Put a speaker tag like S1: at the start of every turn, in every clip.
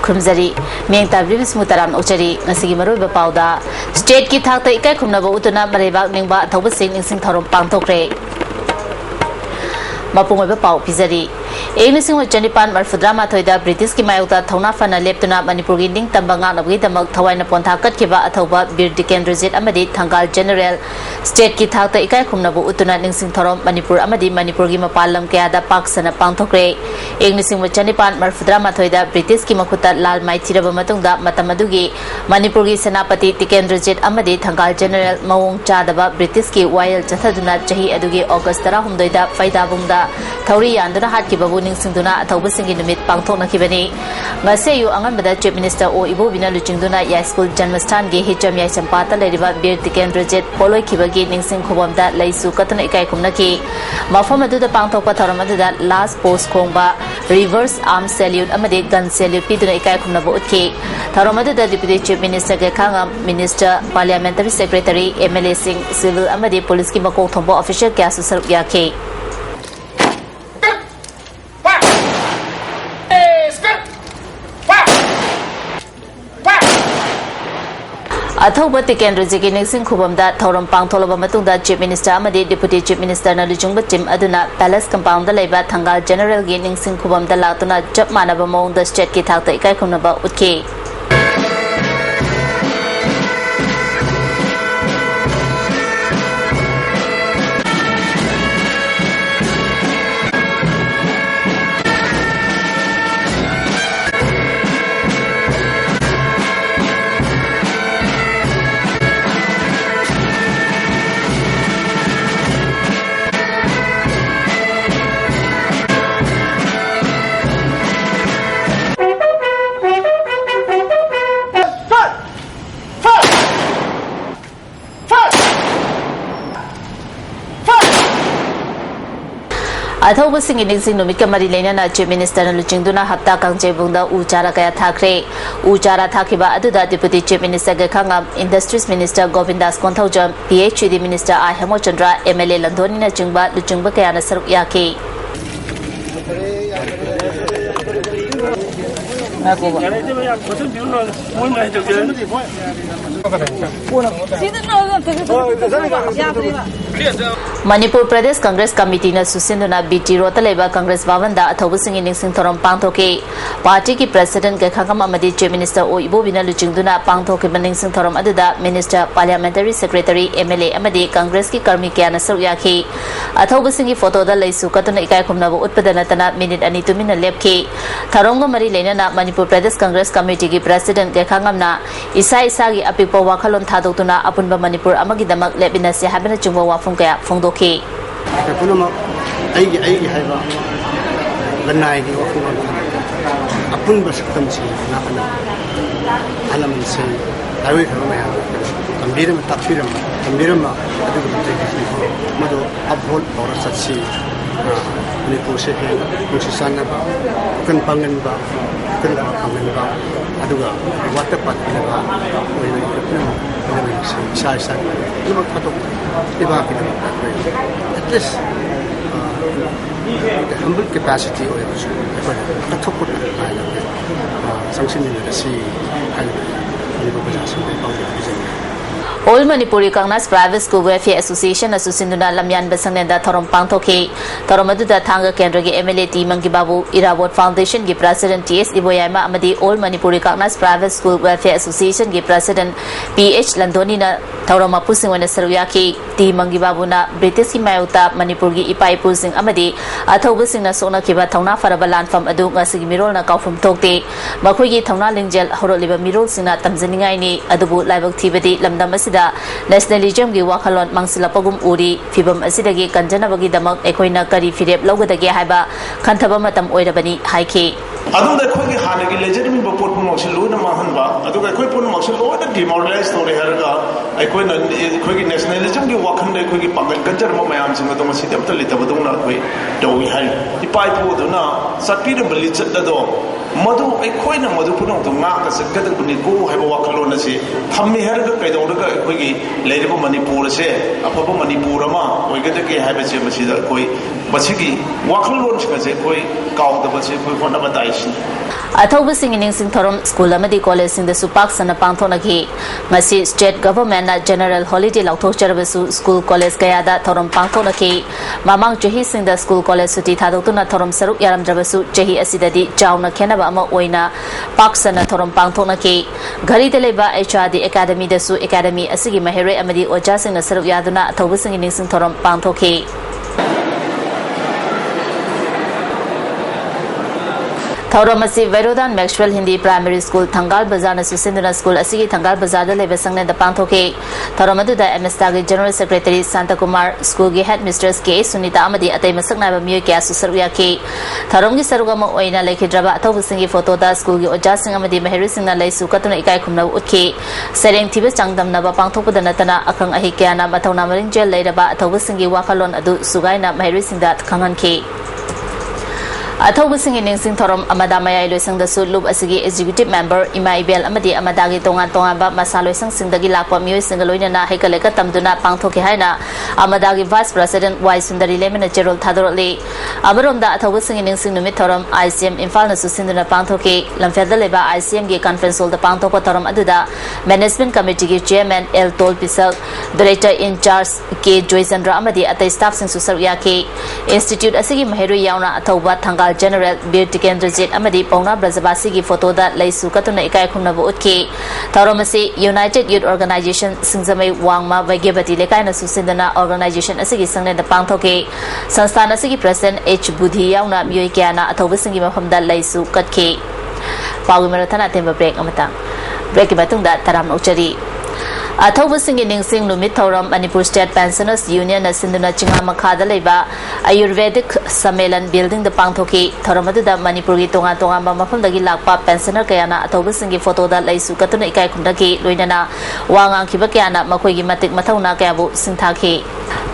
S1: ꯈꯨꯔꯨꯝꯖꯔꯤ ꯃꯤꯡ ꯇꯥꯕꯤꯕ ꯁꯃꯨꯇꯔꯥꯝ ꯑꯣꯆꯔꯤ ꯉꯁꯤꯒꯤ ꯃꯔꯨꯑꯣꯏꯕ ꯄꯥꯎꯗ ꯁ꯭ꯇꯦꯠꯀꯤ ꯊꯥꯛꯇ ꯏꯀꯥꯏ ꯈꯨꯝꯅꯕ ꯎꯠꯇꯨꯅ ꯃꯔꯩꯕꯥꯛ ꯅꯤꯡꯕ ꯑꯊꯧꯕꯁꯤꯡ ꯅꯤꯡꯁꯤꯡ ꯊꯧꯔꯝ ꯄꯥꯡꯊꯣꯛꯈ꯭ꯔꯦ ꯃꯄꯨꯡ ꯑꯣꯏꯕ ꯄꯥꯎ ꯄꯤꯖꯔꯤ ꯆꯅꯤꯄꯥꯟ ꯃꯔꯐꯨꯗ꯭ꯔꯥ ꯃꯥꯊꯣꯏꯗ ꯕ꯭ꯔꯤꯇꯤꯁꯀꯤ ꯃꯥꯌꯣꯛꯇ ꯊꯧꯅꯥ ꯐꯅ ꯂꯦꯞꯇꯨꯅ ꯃꯅꯤꯄꯨꯔꯒꯤ ꯅꯤꯡꯇꯝꯕ ꯉꯥꯛꯅꯕꯒꯤꯗꯃꯛ ꯊꯋꯥꯏꯅ ꯄꯣꯟꯊꯥ ꯀꯠꯈꯤꯕ ꯑꯊꯧꯕ ꯕꯤꯔ ꯇꯤꯀꯦꯟꯗ꯭ꯔꯖꯤꯠ ꯑꯃꯗꯤ ꯊꯪꯒꯥꯜ ꯖꯦꯅꯔꯦꯜ ꯁ꯭ꯇꯦꯠꯀꯤ ꯊꯥꯛꯇ ꯏꯀꯥꯏ ꯈꯨꯝꯅꯕ ꯎꯠꯇꯨꯅ ꯅꯤꯡꯁꯤꯡ ꯊꯧꯔꯝ ꯃꯅꯤꯄꯨꯔ ꯑꯃꯗꯤ ꯃꯅꯤꯄꯨꯔꯒꯤ ꯃꯄꯥꯟ ꯂꯝ ꯀꯌꯥꯗ ꯄꯥꯛ ꯁꯟꯅ ꯄꯥꯡꯊꯣꯛꯈ꯭ꯔे ꯆꯅꯤꯄꯥꯟ ꯃꯔꯐꯨꯗ꯭ꯔꯥ ꯃꯥꯊꯣꯏꯗ ꯕ꯭ꯔꯤꯇꯤꯁꯀꯤ ꯃꯈꯨꯠꯇ ꯂꯥꯜ ꯃꯥꯏꯊꯤꯔꯕ ꯃꯇꯨꯡꯗ ꯃꯇꯝ ꯑꯗꯨꯒꯤ ꯃꯅꯤꯄꯨꯔꯒꯤ ꯁꯦꯅꯥꯄꯇꯤ ꯇꯤꯀꯦꯟꯗ꯭ꯔꯖꯤꯠ ꯑꯃꯗꯤ ꯊꯪꯒꯥꯜ ꯖꯦꯅꯔꯦꯜ ꯃꯑꯣꯡ ꯆꯥꯗꯕ ꯕ꯭ꯔꯤꯇꯤꯁꯀꯤ ꯋꯥꯌꯦꯜ ꯆꯠꯊꯗꯨꯅ ꯆꯍꯤ ꯑꯗꯨꯒꯤ ꯑꯣꯒꯁ 19ꯗ ꯐꯩꯗꯥꯕꯨꯡꯗ ꯊꯧꯔꯤ ꯌꯥꯟꯗꯨꯅ ꯍꯥꯠꯈꯤꯕꯕꯨ ꯅꯤꯡꯁꯤꯡꯗꯨꯅ ꯑꯊꯧꯕꯁꯤꯡꯒꯤ ꯅꯨꯃꯤꯠ ꯄꯥꯡꯊꯣꯛꯅꯈꯤꯕꯅꯤ ꯉꯁꯤ ꯑꯌꯨꯛ ꯑꯉꯟꯕꯗ ꯆꯤꯞ ꯃꯤꯅꯤꯁꯇꯔ ꯑꯣ ꯏꯕꯣꯕꯤꯅ ꯂꯨꯆꯤꯡꯗꯨꯅ ꯌꯥꯏꯁ꯭ꯀꯨꯜ ꯖꯟꯃꯁꯊꯥꯟꯒꯤ ꯍꯤꯆꯝ ꯌꯥꯏꯁꯝꯄꯥꯠꯇ ꯂꯩꯔꯤꯕ ꯕꯤꯔ ꯇꯤꯀꯦꯟꯗ꯭ꯔꯖꯤꯠ ꯄꯣꯠꯂꯣꯏꯈꯤꯕꯒꯤ ꯅꯤꯡꯁꯤꯡ ꯈꯨꯕꯝꯗ ꯂꯩꯁꯨ ꯀꯠꯇꯨꯅ ꯏꯀꯥꯏ ꯈꯨꯝꯅꯈꯤ ꯃꯐꯝ ꯑꯗꯨꯗ ꯄꯥꯡꯊꯣꯛꯄ ꯊꯧꯔꯝ ꯑꯗꯨꯗ ꯂꯥꯁ ꯄꯣꯁ ꯈꯣꯡꯕ reverse arm salute gun salute पीदुना इकाई खुमनबा उठ्खी थौरम अदुदा deputy chief minister Gaikhangam minister parliamentary secretary MLA Singh civil अमदी पुलिस की मकोक थोंबो ऑफिशियल क्यासु सरुक याखी अथौबा टिकेंद्रजी की निंगसिंग खुबमदा थौरम पांगथोलबा मतुंगदा चीफ मिनिस्टर अमदी डिप्यूटी चीफ मिनिस्टर ना लुचुंगबा टीम अदुना पैलेस कंपाउंड दा लेबा थंगाल जनरल गी निंगसिंग खुबमदा लातुना जब मानबा मौंगदा स्टेट की थाकता इकाई खुमनबा उठ्खी अथौबसिंग निंगसिंग नुमित का मरी लेना चीफ मिनिस्टर लुचिंगदुना हप्ता कांगचेबुंगदा उचारा कया थाखरे उचारा थाखिबा अदुदा deputy chief minister Gaikhangam industries minister Govindas Konthoujam PHD minister आ हेमोचंद्र एमएलए लंधोनीना चिंगबा लुचिंगबा कयाना सरुक याखी मणिपुर प्रदेश कांग्रेस कमिटी ने सुसिंदुना बीटी रोड लेबा कांग्रेस भवनदा अथौबसिंगी निंगसिंग थोरम पांगथोके पार्टी की प्रेसिडेंट गेखांगम अमदी चीफ मिनिस्टर ओ इबोबिना लुचिंगदुना पांगथोके निंगसिंग थोरम अदुदा मिनिस्टर पार्लियामेंटरी सेक्रेटरी एमएलए अमदी कांग्रेस की कर्मी क्याना सरुक याखी अथौबसिंगी फोटोदा लैसु कतुना इकाई खुमनबा उत्पदा नतना मिनिट अनि तुमिना लेपखी थरोंग मरी लेना मणिपुर प्रदेश कांग्रेस कमिटी की प्रेसिडेंट गेखांगमना इसा इसागी अपिकपा वाखलोन थादोक्तुना अपुनबा मणिपुर अमगिदमक लेबिनसे हाबना चुंबा वाफुं कया फोंदोखी
S2: पुनमक आइगी हाइबा गन्नाइगी वाफुं अपुनबा सक्तमसी नाकना अलमसे हाइवे खरमया तंबीरम तंबीरम मदो अपहोल और सच्ची मणिपुर से मुसिसानबा कन पंगनबा कन पंगनबा अदुगा वाटर पार्क लगा साइ लुमक थातो इबा की एटलीस्ट humble capacity or कथोपुट संक्षिप्त में सी All Manipuri Kangnas Private School Welfare Association Asusinduna Lamyan Basangenda Thorom Pangthoke Thoromaduda Thanga Kendra gi MLA T Mangi Babu Irawat Foundation gi President TS Iboyama Amadi All Manipuri Kangnas Private School Welfare Association gi President PH Landoni na Thoroma Pusing wana Saruyaki T Mangi Babu na British ki Mayuta Manipur gi Ipai Pusing Amadi Athobu Sing na Sona Kiba Thona Farabalan from Adu Ngasigi Mirol na Kaufum Tokte Makui gi Thona Lingjel Horoliba Mirol Sina Tamzaningai ni Adubu Laibok Tibadi Lamdamasida Nationalism gi wakhalon mangsilapagum uri fibam asidagi kanjanabagi damak ekoina kari firep lawgadagi haiba khanthaba matam oirabani haike
S3: adunda khoi hanagi legitimate report pu motion lo na mahanba aduga khoi pu motion lo na demoralize to heraga ekoina khoi gi nationalism gi wakhan de khoi gi pangal kanjar ma mayam sing to masi dem tali tabaduna khoi dowi hai ipai pu do na satpi de bali chat da do madu ekoina madu pu no to nga ka sakada buni ko haiba wakhalon na se thammi heraga kaido daga khoi gi leiriba manipur se afaba manipur ama oigada ke haiba se masi da khoi मसीगी वाखलोन से कोई काउदबसे कोई होना ताइसी
S2: अथौब सिंगिंग सिंथोरम school अमदी कॉलेज सिंह सुपाक सन पांथोनगी ngasi state government general holiday लाउथोचरबसु स्कूल कॉलेज कयादा थोरम पांथोनगी मामांग चही सिंह स्कूल कॉलेज सुटी थादोक्तुना थोरम सरुक यारमद्रबसु चही असिददी चाउना खेनबा अमा ओइना पाक सन थोरम पांथोनगी घरी लेबा एचआरडी एकेडमी दसु एकेडमी असिगी महेरे अमदी ओजा सिंह सरुक यादुना अथौब सिंगिंग सिंथोरम पांथोखी थौरमसी वैरोदान मैक्सवेल हिंदी प्राइमरी स्कूल थंगाल बाजार सुसिंदुना स्कूल असिगी थंगाल बाजार लेबे संगने द पांथोके थौरमदुदा एमएसटा के general secretary Shanta Kumar school की हेड मिस्ट्रेस के सुनीता अमदी अतै मसकनाबा मियो के सुसरुया के थौरमगी सरुगम ओइना लेखिद्रबा अथौबसिंगी फोटोदा स्कूल की ओजासिंग अमदी महेरुसिंगना लैसु कतुना इकाय खुमना उतके सेरेंग थिबे चांगदमनबा पांथोकपदा नतना अखंग अहि क्याना मथौना मरिंजेल लेरबा अथौबसिंगी वाखलोन अदु सुगाइना महेरुसिंगदा खंगनके अथौब सिंगिंग थोरम अमदा मयाई लोइसंग दसु लुब असिगी एग्जीक्यूटिव मेंबर इमाइबेल अमदी अमदागी तोंगान तोंगाबा मसा लोइसंग सिंगदगी लाकपा मियोय सिंग लोइनना हेकलेका तमदुना पांथोके हाइना अमदागी वाइस प्रेसिडेंट वाई सुंदरी लेमन चेरोल थादोरले अमरोमदा अथौब सिंगिंग सिंग नुमित थोरम आईसीएम इम्फाल नसु सिंदुना पांथोके लमफेदा लेबा आईसीएम गे कॉन्फ्रेंस हॉल द पांथोको थोरम अदुदा मैनेजमेंट कमिटी के चेयरमैन एल तोल पिसक डायरेक्टर इंचार्ज के जॉयचंद्र अमदी अतै स्टाफ सिंग सुसरुया के इंस्टीट्यूट असिगी महेरु यावना अथौबा थंगाल जनरल बीर टिकेंद्रजीत अमदी पौना ब्रजबासी की फोटोदा लैसु कतुना इकाय खुमनबु उतके थौरमसी यूनाइटेड यूथ ऑर्गेनाइजेशन सिंगजमई वांगमा वैग्यवती लेकायना सुसिंदना ऑर्गेनाइजेशन असिगी संगने द पांथोके संस्थान असिगी प्रेसिडेंट एच बुधी यावना मियोय क्याना अथौबसिंगी मफमदा लैसु कटके पावी मराथना तेंबा ब्रेक अमता ब्रेक की मतुंगदा तराम उचरी अथौब सिंगिंग नुमित थौरम मणिपुर स्टेट पेंशनर्स यूनियन सिंधुना चिंगा मखादा लेबा आयुर्वेदिक सम्मेलन बिल्डिंग द पांथोकी थौरमदुदा मणिपुर की तोंगा तोंगा मफमदगी लाकपा पेंशनर कयाना अथौब सिंगी फोटोदा लैसु कतुना इकाय खुंदगी लोइनना वांगांखिबा कयाना मखोइगी मतिक मथौना कयाबु सिंथाखी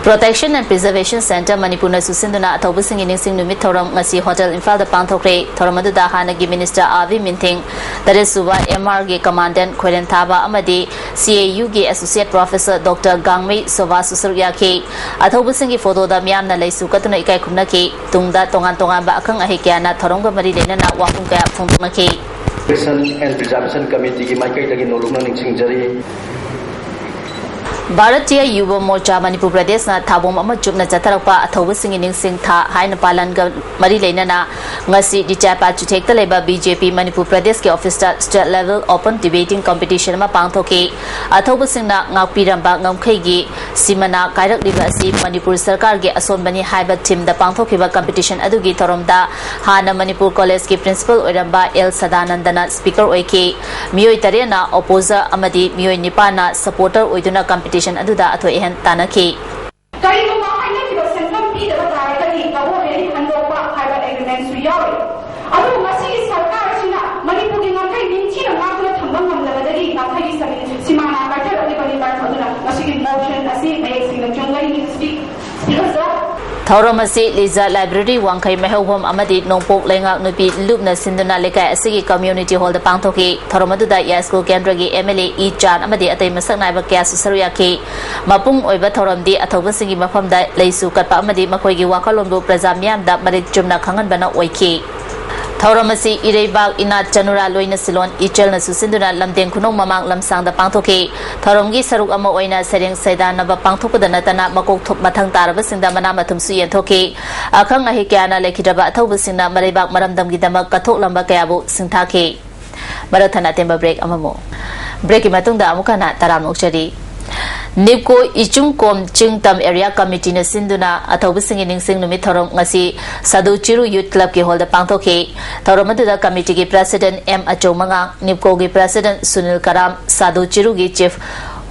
S2: protection and preservation centre Manipur न सुसिंदुना अथौब सिंगिंग नुमित थौरम ngasi hotel Imphal the पांथोक्रे थौरमदुदा हानगी minister आवी मिंथिंग तरेसुबा एमआर गे कमांडेंट खोरेन थाबा अमदी सीएयू के एसोसिएट प्रोफेसर डॉक्टर गांगमई सोवा सुसरुया के अथौब सिंगी फोटोदा मियामना लैसु कतुना इकाय खुमना के तुंगदा तोंगान तोंगान बा अखंग अहि क्याना थौरंग मरी लेना वाकुम कया फोंदोना के
S4: प्रोटेक्शन एंड प्रिजर्वेशन कमिटी की माइकई नोलुना निंगसिंगजरी
S2: भारतीय युवा मोर्चा मणिपुर प्रदेश थाबोम चुपना चथरप अथौब सिंगिंग था हाइन पालन मरी लेना डिचापा चुथेक बीजेपी मणिपुर प्रदेश के office state level open debating competition में पांथोके अथौब ngमखैगी सिमना कायरकलिबा मणिपुर सरकार के असोनबनी हाइब टीम पांथोखिबा कॉम्पिटिशन अदुगी थोरमदा हाना मणिपुर कॉलेज के प्रिंसिपल ओइरंबा एल सदानंदना स्पीकर ओइके मियोय तरेना ओपोजर अमदी मियोय निपाना सपोर्टर ओइदुना कॉम्पिटिशन अदुदा अथो एहन तानखी
S5: कईगुमा हाइनखिबा सेंफम पीदबा तारगदी गवर्नमेंट हंदोकपा हाइबा एग्रीमेंट सु यावे अदु मसी सरकार सिना मणिपुर की ngमखै निंचिना नागुना थंबा ngमदबदगी ngमखैगी सिमाना काटर अलिबनि बाथोदुना मसी की मोशन असी मेक सिंग जंगली स्पीकर
S2: थौरम लिजा लाइब्रेरी वांखै महौभम नोंपोक लेंगा नुपी लुपना सिंधुना लेकाय असिगी कम्युनिटी हॉल पांथोकी थौरम अदुदा यास्को केंद्र की एमएलए ई चान अतै मसक नायबा क्या सुसरुयाकी मपुंग ओइबा थौरमदी अथौबसिंगी मफमदा लैसु कटपा मखोइगी वाखलोंबु प्रजा मियामदा मरिक चुमना खंगनबना ओइकी थौरम इरेबाग इना चनुरा लोइन सिलोन इचल सुसिंदुना लमदेंग खुनों ममांग लमसांग पांथोके थौरमगी सरुक अमा ओइना सेरेंग सैदानबा पांथोकदा नतना मकोक थोप मथंग तारबसिंदा मना मथुमसु येंथोके अखंग अहि क्याना लेखिदबा अथौबसिंना मरेबाग मरमदमगीदमक कथोक लंबा कयाबु सिंथाके मरथना तेंबा ब्रेक अममो ब्रेक की मतुंगदा अमुकना तरामोक्चरी निपको इचुंग कोम चिंगतम एरिया कमिटी ने सिंधुना अथौब सिंगिंग नुमित थौरम ngasi साधु चिरु यूथ क्लब के हॉल पांथोके थौरम अदुदा कमिटी के प्रेसिडेंट एम अचौमंगा निपको के प्रेसिडेंट सुनील कराम साधु चिरु की चीफ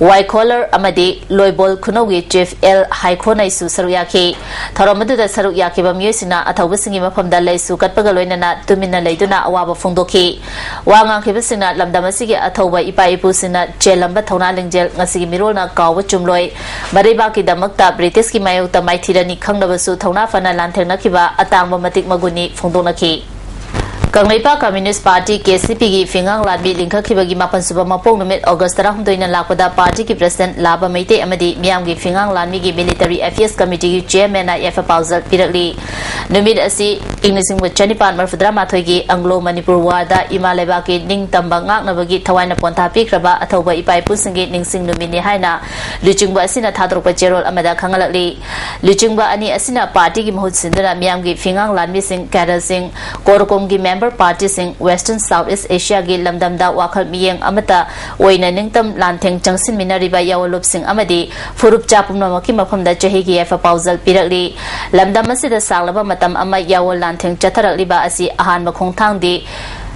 S2: वाइकोलर अमदी लोइबोल खुनोगी चीफ एल हाइखोनैसु सरुयाके थौरम अदुदा सरुक याकेबा मियोसिना अथौब सिंगी मफमदा लैसु कटपगा लोइनना तुमिना लेदुना अवाबा फोंदोके वांगांखेबसिना लमदमसिगी अथौब इपा इपुसिना चेलंबा थौना लिंजेल ngasi मिरोना काव चुमलोय मरेबाकी दमकता ब्रिटिश की मायोक्ता माइथिरनी खंगनबसु थौना फना लांथेंगनखिबा अतांगबा मतिक मगुनी फोंदोनखि Kanglaipa Communist Party KCP gi fingang ladbi lingkha khibagi mapan suba mapong numit August 13 na lakpada party ki president Laba Meite amadi miyam gi fingang ladmi gi military affairs committee gi chairman na F Pausal Pirakli numit asi ingnising with Chanipan Marfudra Mathoi gi Anglo Manipur wada Imaleba ki ning tamba ngak na bagi thawaina ponta pikraba athoba ipai pusingi ningsing numini haina luchungba asina thadrokpa cherol amada khangalakli luchungba ani asina party gi mahut sindura miyam gi fingang ladmi sing cadre sing Korokom gi member party sing Western Southeast Asia gi lamdamda wakhal miyeng amata oina ningtam lantheng changsin minariba yawalop sing amadi furup chapumna maki mafamda chahi gi F Pausal Pirakli lamdam asida saglaba matam ama yawal lantheng chatharakli ba asi ahan makhongthang di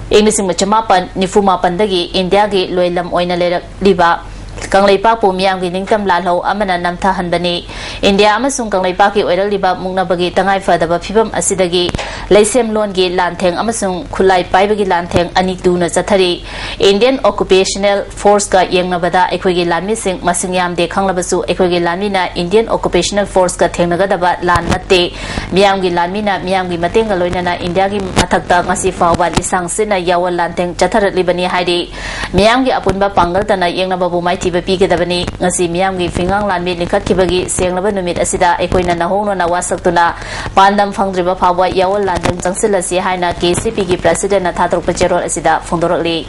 S2: Inglising machamapan nifumapan dagi India gi loilam oina lerak liba Kanglaipa pu miyam gi ningtam lalho amana namtha hanbani India amasung Kanglaipa ki oiral liba mungna bagi tangai fadaba phibam asidagi laisem lon gi lantheng amasung khulai paibagi lantheng ani tuna chathari Indian Occupational Force ka yengna bada ekhoi gi lanmi sing masing yam de khanglabasu ekhoi gi lanmi na Indian Occupational Force ka thengnaga daba lan matte miyam gi lanmi na miyam gi mateng ga loina na India gi mathakta ngasi fawba lisang sina yawal lantheng chatharatli bani haidi miyam gi apunba pangal tana yengna babu mai tiba pigedabani ngasi miyam gi fingang lanmi likhat kibagi senglaba numit asida ekoina nahongno na wasaktuna pandam phangdriba phawba yawal landang changsilasi haina KCP gi president na thatrok pacherol asida phongdorokli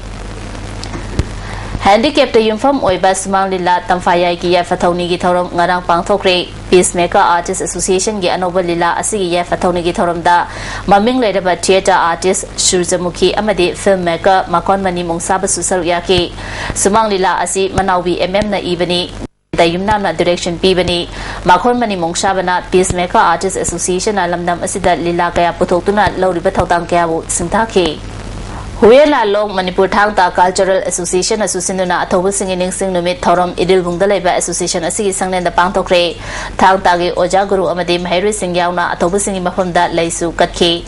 S2: Handicap the Yumfam Oiba Sumang Lila Tamfaya gi Yafathoni gi thorom ngarang pangthokre Peacemaker Artist Association gi Anoba Lila asigi Yafathoni gi thorom da maming ledaba theater artist Shurjamukhi amadi filmmaker Makon Mani Mongsaba Susal Yaki Sumang Lila asi Manawi MM na ibani da yumnam na direction pibani Makon Mani Mongsabana Peacemaker Artist Association alamdam asida Lila kaya puthotuna lawriba thawtang kaya bu singthaki Huela Long Manipur Thangta Cultural Association Asusinduna Athobu Singing Sing Numit Thorom Idil Bungdaleba Association Asigi Sangnen the Pangtokre Thangta gi Oja Guru Amadi Mahiri Singh Yauna Athobu Singi Mafamda Laisu Katki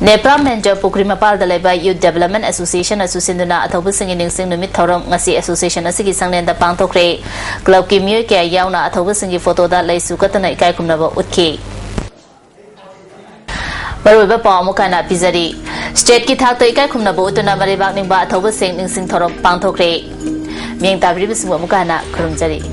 S2: Nepra Manager Pukri Mapal Daleba Youth Development Association Asusinduna Athobu Singing Sing Numit Thorom Ngasi Association Asigi Sangnen the Pangtokre Club Ki Myu Kya Yauna Athobu Singi Photo da Laisu Katana Ikai Kumnaba Utki Baruba Pamukana Pizari State ki thak to ikai khumna bo tuna maribak ningba athoba sing ning sing thorom pangthokre ming tabri biswa mukana khurumjari